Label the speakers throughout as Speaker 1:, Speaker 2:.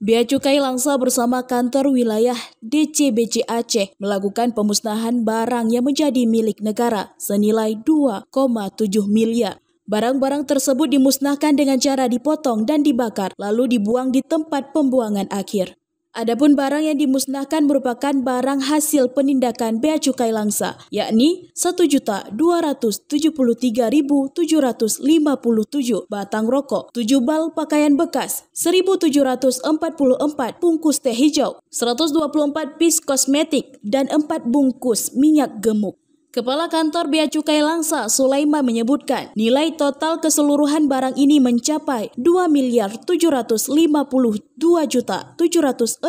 Speaker 1: Bea Cukai Langsa bersama kantor wilayah DCBC Aceh melakukan pemusnahan barang yang menjadi milik negara senilai 2,7 miliar. Barang-barang tersebut dimusnahkan dengan cara dipotong dan dibakar, lalu dibuang di tempat pembuangan akhir. Adapun barang yang dimusnahkan merupakan barang hasil penindakan Bea Cukai Langsa, yakni 1.273.757 batang rokok, 7 bal pakaian bekas, 1.744 bungkus teh hijau, 124 piece kosmetik, dan 4 bungkus minyak gemuk. Kepala Kantor Bea Cukai Langsa, Sulaiman, menyebutkan nilai total keseluruhan barang ini mencapai Rp2.752.760.049.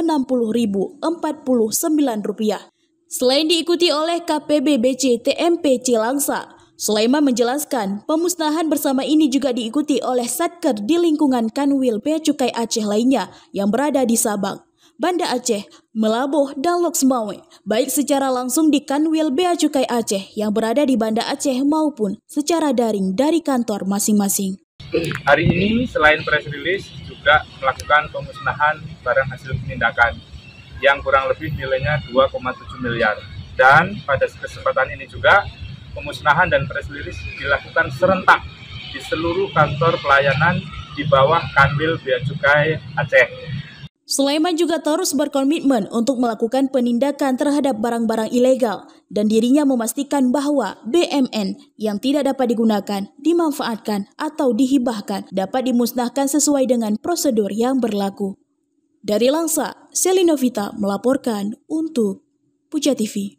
Speaker 1: Selain diikuti oleh KPBBC TMPC Langsa, Sulaiman menjelaskan pemusnahan bersama ini juga diikuti oleh Satker di lingkungan Kanwil Bea Cukai Aceh lainnya yang berada di Sabang, Banda Aceh, Melaboh, dan Lok Sumawe, baik secara langsung di Kanwil Bea Cukai Aceh yang berada di Banda Aceh maupun secara daring dari kantor masing-masing.
Speaker 2: Hari ini selain press release juga melakukan pemusnahan barang hasil penindakan yang kurang lebih nilainya 2,7 miliar. Dan pada kesempatan ini juga pemusnahan dan press release dilakukan serentak di seluruh kantor pelayanan di bawah Kanwil Bea Cukai Aceh.
Speaker 1: Sulaiman juga terus berkomitmen untuk melakukan penindakan terhadap barang-barang ilegal dan dirinya memastikan bahwa BMN yang tidak dapat digunakan, dimanfaatkan, atau dihibahkan dapat dimusnahkan sesuai dengan prosedur yang berlaku. Dari Langsa, Selinovita melaporkan untuk Puja TV.